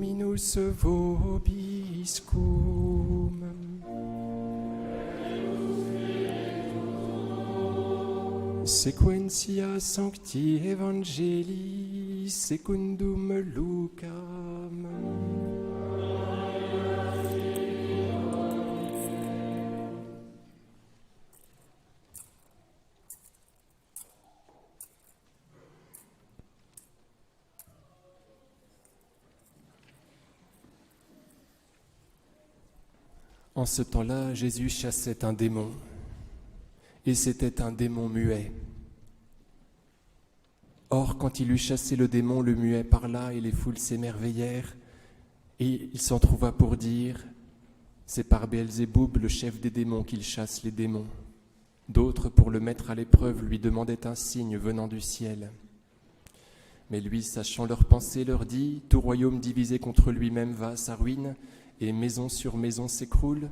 Dominus vobiscum. Sequentia Sancti Evangelii secundum Lucam. En ce temps-là, Jésus chassait un démon, et c'était un démon muet. Or, quand il eut chassé le démon, le muet parla, et les foules s'émerveillèrent, et il s'en trouva pour dire « C'est par Béelzéboub, le chef des démons, qu'il chasse les démons. » D'autres, pour le mettre à l'épreuve, lui demandaient un signe venant du ciel. Mais lui, sachant leurs pensées, leur dit « Tout royaume divisé contre lui-même va à sa ruine, et maison sur maison s'écroule.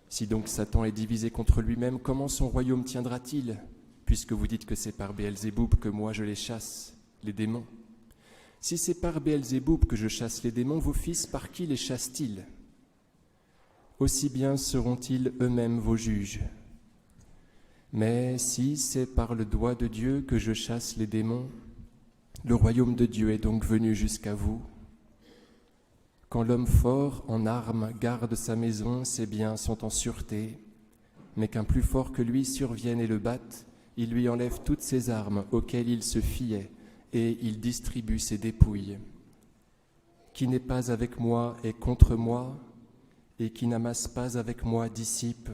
Si donc Satan est divisé contre lui-même, comment son royaume tiendra-t-il, puisque vous dites que c'est par Béelzéboub que moi je les chasse, les démons? Si c'est par Béelzéboub que je chasse les démons, vos fils par qui les chassent-ils? Aussi bien seront-ils eux-mêmes vos juges. Mais si c'est par le doigt de Dieu que je chasse les démons, le royaume de Dieu est donc venu jusqu'à vous. Quand l'homme fort en armes garde sa maison, ses biens sont en sûreté, mais qu'un plus fort que lui survienne et le batte, il lui enlève toutes ses armes auxquelles il se fiait, et il distribue ses dépouilles. Qui n'est pas avec moi est contre moi, et qui n'amasse pas avec moi dissipe.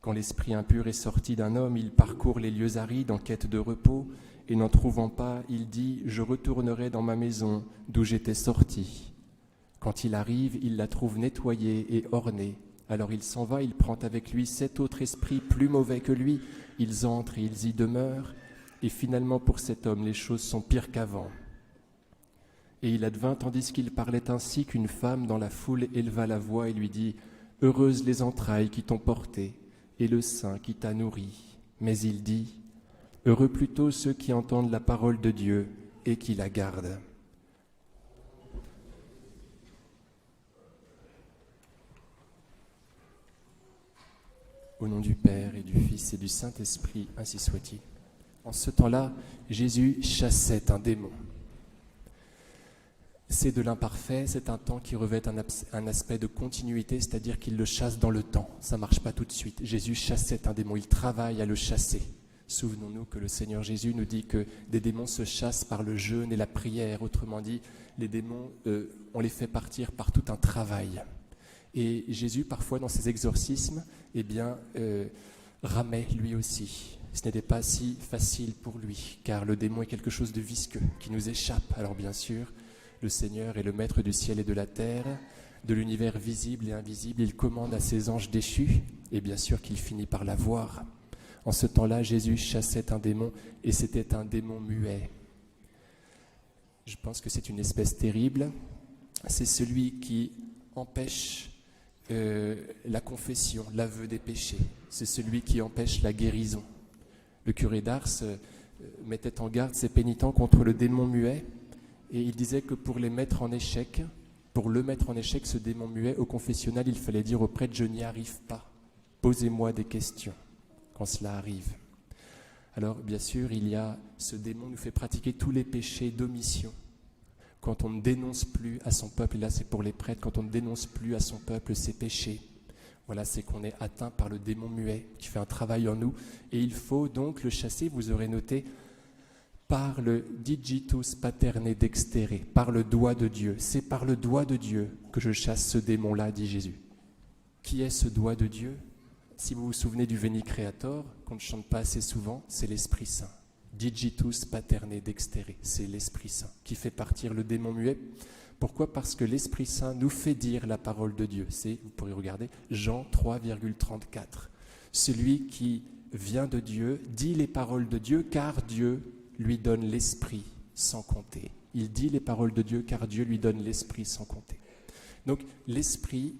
Quand l'esprit impur est sorti d'un homme, il parcourt les lieux arides en quête de repos, et n'en trouvant pas, il dit « Je retournerai dans ma maison d'où j'étais sorti ». Quand il arrive, il la trouve nettoyée et ornée. Alors il s'en va, il prend avec lui 7 autres esprits plus mauvais que lui. Ils entrent et ils y demeurent. Et finalement, pour cet homme, les choses sont pires qu'avant. Et il advint, tandis qu'il parlait ainsi, qu'une femme dans la foule éleva la voix et lui dit « Heureuses les entrailles qui t'ont porté, et le sein qui t'a nourri. » Mais il dit « Heureux plutôt ceux qui entendent la parole de Dieu et qui la gardent. » Au nom du Père et du Fils et du Saint-Esprit, ainsi soit-il. En ce temps-là, Jésus chassait un démon. C'est de l'imparfait, c'est un temps qui revêt un aspect de continuité, c'est-à-dire qu'il le chasse dans le temps. Ça ne marche pas tout de suite. Jésus chassait un démon, il travaille à le chasser. Souvenons-nous que le Seigneur Jésus nous dit que des démons se chassent par le jeûne et la prière. Autrement dit, les démons, on les fait partir par tout un travail. Et Jésus, parfois, dans ses exorcismes, ramait lui aussi. Ce n'était pas si facile pour lui, car le démon est quelque chose de visqueux, qui nous échappe. Alors bien sûr, le Seigneur est le maître du ciel et de la terre, de l'univers visible et invisible. Il commande à ses anges déchus, et bien sûr qu'il finit par l'avoir. En ce temps-là, Jésus chassait un démon, et c'était un démon muet. Je pense que c'est une espèce terrible. C'est celui qui empêche la confession, l'aveu des péchés. C'est celui qui empêche la guérison. Le curé d'Ars mettait en garde ses pénitents contre le démon muet, et il disait que pour le mettre en échec, ce démon muet, au confessionnal, il fallait dire au prêtre « Je n'y arrive pas, posez-moi des questions » quand cela arrive. Alors, bien sûr, ce démon nous fait pratiquer tous les péchés d'omission. Quand on ne dénonce plus à son peuple, et là c'est pour les prêtres, quand on ne dénonce plus à son peuple ses péchés, voilà, c'est qu'on est atteint par le démon muet qui fait un travail en nous. Et il faut donc le chasser, vous aurez noté, par le digitus paterne dextere, par le doigt de Dieu. C'est par le doigt de Dieu que je chasse ce démon-là, dit Jésus. Qui est ce doigt de Dieu? Si vous vous souvenez du Veni Creator, qu'on ne chante pas assez souvent, c'est l'Esprit Saint. Digitus paterne dextere, c'est l'Esprit Saint qui fait partir le démon muet. Pourquoi? Parce que l'Esprit Saint nous fait dire la parole de Dieu. C'est, vous pourrez regarder, Jean 3,34. Celui qui vient de Dieu dit les paroles de Dieu, car Dieu lui donne l'Esprit sans compter. Il dit les paroles de Dieu, car Dieu lui donne l'Esprit sans compter. Donc l'Esprit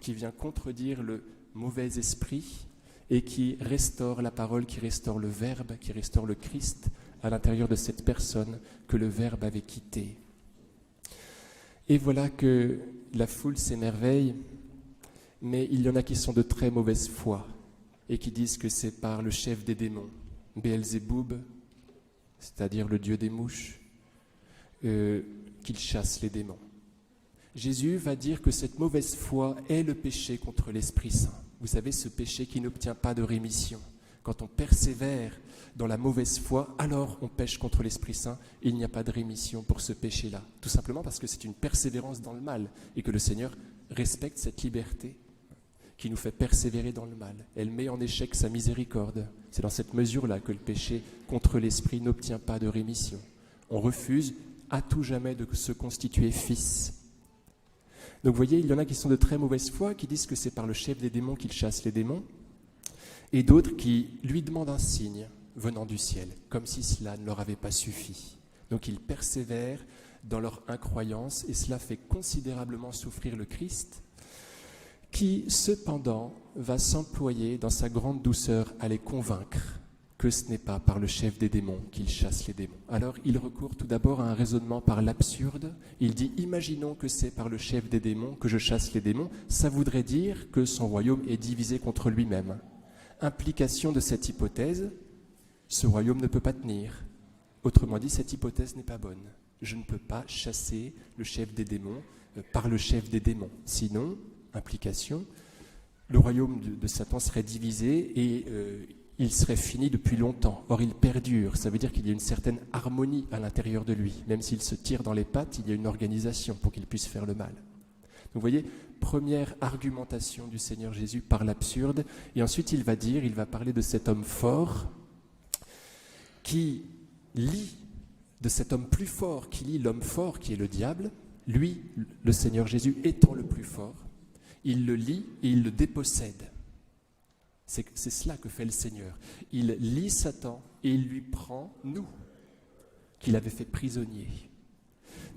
qui vient contredire le mauvais esprit, et qui restaure la parole, qui restaure le Verbe, qui restaure le Christ à l'intérieur de cette personne que le Verbe avait quitté. Et voilà que la foule s'émerveille, mais il y en a qui sont de très mauvaise foi et qui disent que c'est par le chef des démons, Béelzéboub, c'est-à-dire le dieu des mouches, qu'il chasse les démons. Jésus va dire que cette mauvaise foi est le péché contre l'Esprit Saint. Vous savez, ce péché qui n'obtient pas de rémission. Quand on persévère dans la mauvaise foi, alors on pêche contre l'Esprit Saint. Il n'y a pas de rémission pour ce péché-là. Tout simplement parce que c'est une persévérance dans le mal et que le Seigneur respecte cette liberté qui nous fait persévérer dans le mal. Elle met en échec sa miséricorde. C'est dans cette mesure-là que le péché contre l'Esprit n'obtient pas de rémission. On refuse à tout jamais de se constituer fils. Donc vous voyez, il y en a qui sont de très mauvaise foi, qui disent que c'est par le chef des démons qu'il chasse les démons, et d'autres qui lui demandent un signe venant du ciel, comme si cela ne leur avait pas suffi. Donc ils persévèrent dans leur incroyance, et cela fait considérablement souffrir le Christ, qui cependant va s'employer dans sa grande douceur à les convaincre que ce n'est pas par le chef des démons qu'il chasse les démons. Alors il recourt tout d'abord à un raisonnement par l'absurde. Il dit, imaginons que c'est par le chef des démons que je chasse les démons. Ça voudrait dire que son royaume est divisé contre lui-même. Implication de cette hypothèse, ce royaume ne peut pas tenir. Autrement dit, cette hypothèse n'est pas bonne. Je ne peux pas chasser le chef des démons par le chef des démons. Sinon, implication, le royaume de Satan serait divisé et il serait fini depuis longtemps. Or, il perdure. Ça veut dire qu'il y a une certaine harmonie à l'intérieur de lui. Même s'il se tire dans les pattes, il y a une organisation pour qu'il puisse faire le mal. Donc, vous voyez, première argumentation du Seigneur Jésus par l'absurde. Et ensuite, il va parler de cet homme fort qui lie, de cet homme plus fort qui lie l'homme fort qui est le diable. Lui, le Seigneur Jésus étant le plus fort, il le lie et il le dépossède. C'est cela que fait le Seigneur. Il lie Satan et il lui prend nous, qu'il avait fait prisonniers.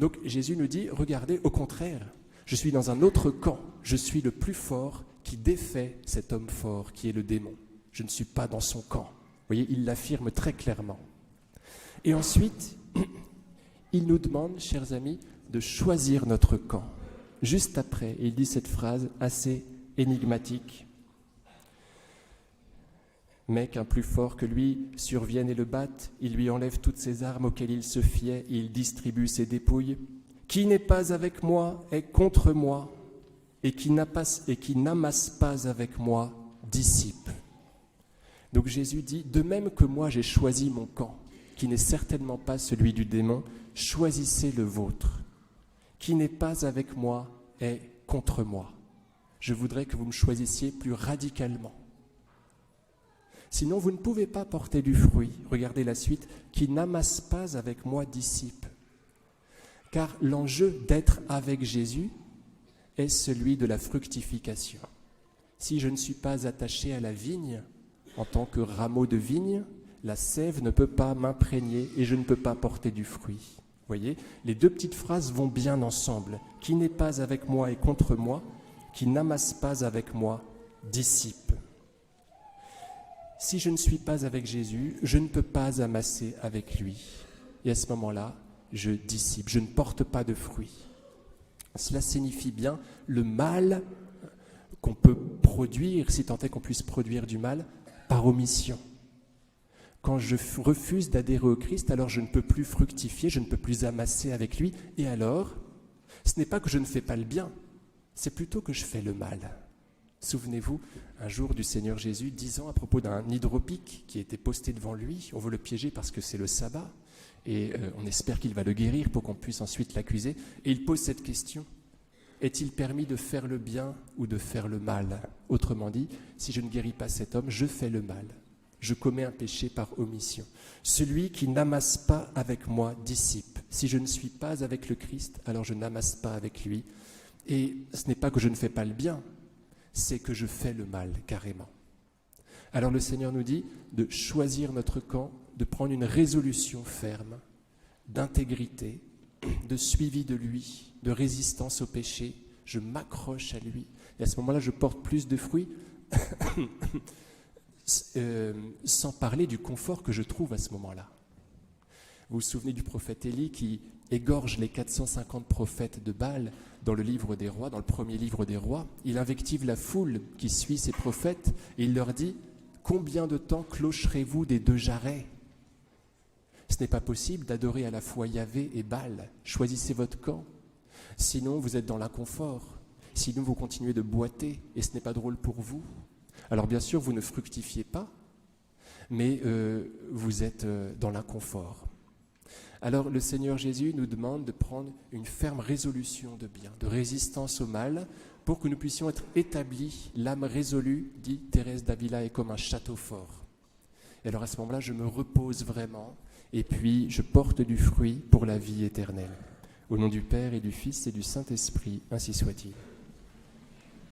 Donc Jésus nous dit, regardez, au contraire, je suis dans un autre camp. Je suis le plus fort qui défait cet homme fort qui est le démon. Je ne suis pas dans son camp. Vous voyez, il l'affirme très clairement. Et ensuite, il nous demande, chers amis, de choisir notre camp. Juste après, il dit cette phrase assez énigmatique. Mais qu'un plus fort que lui survienne et le batte, il lui enlève toutes ses armes auxquelles il se fiait, et il distribue ses dépouilles. Qui n'est pas avec moi est contre moi, et qui n'amasse pas avec moi dissipe. Donc Jésus dit, de même que moi j'ai choisi mon camp, qui n'est certainement pas celui du démon, choisissez le vôtre. Qui n'est pas avec moi est contre moi. Je voudrais que vous me choisissiez plus radicalement. Sinon, vous ne pouvez pas porter du fruit. Regardez la suite. Qui n'amasse pas avec moi dissipe. Car l'enjeu d'être avec Jésus est celui de la fructification. Si je ne suis pas attaché à la vigne, en tant que rameau de vigne, la sève ne peut pas m'imprégner et je ne peux pas porter du fruit. Vous voyez, les deux petites phrases vont bien ensemble. Qui n'est pas avec moi est contre moi, qui n'amasse pas avec moi dissipe. Si je ne suis pas avec Jésus, je ne peux pas amasser avec lui. Et à ce moment-là, je dissipe, je ne porte pas de fruits. Cela signifie bien le mal qu'on peut produire, si tant est qu'on puisse produire du mal, par omission. Quand je refuse d'adhérer au Christ, alors je ne peux plus fructifier, je ne peux plus amasser avec lui. Et alors, ce n'est pas que je ne fais pas le bien, c'est plutôt que je fais le mal. Souvenez-vous, un jour du Seigneur Jésus, disant à propos d'un hydropique qui était posté devant lui, on veut le piéger parce que c'est le sabbat, et on espère qu'il va le guérir pour qu'on puisse ensuite l'accuser, et il pose cette question, est-il permis de faire le bien ou de faire le mal? Autrement dit, si je ne guéris pas cet homme, je fais le mal, je commets un péché par omission. Celui qui n'amasse pas avec moi dissipe. Si je ne suis pas avec le Christ, alors je n'amasse pas avec lui, et ce n'est pas que je ne fais pas le bien, c'est que je fais le mal, carrément. Alors le Seigneur nous dit de choisir notre camp, de prendre une résolution ferme, d'intégrité, de suivi de lui, de résistance au péché. Je m'accroche à lui. Et à ce moment-là, je porte plus de fruits, sans parler du confort que je trouve à ce moment-là. Vous vous souvenez du prophète Élie qui égorge les 450 prophètes de Baal dans le livre des rois, dans le premier livre des rois. Il invective la foule qui suit ces prophètes et il leur dit « Combien de temps clocherez-vous des deux jarrets ?» Ce n'est pas possible d'adorer à la fois Yahvé et Baal. Choisissez votre camp. Sinon, vous êtes dans l'inconfort. Sinon, vous continuez de boiter et ce n'est pas drôle pour vous. Alors bien sûr, vous ne fructifiez pas, mais vous êtes dans l'inconfort. Alors le Seigneur Jésus nous demande de prendre une ferme résolution de bien, de résistance au mal, pour que nous puissions être établis. L'âme résolue, dit Thérèse d'Avila, est comme un château fort. Et alors à ce moment-là, je me repose vraiment, et puis je porte du fruit pour la vie éternelle. Au nom du Père et du Fils et du Saint-Esprit, ainsi soit-il.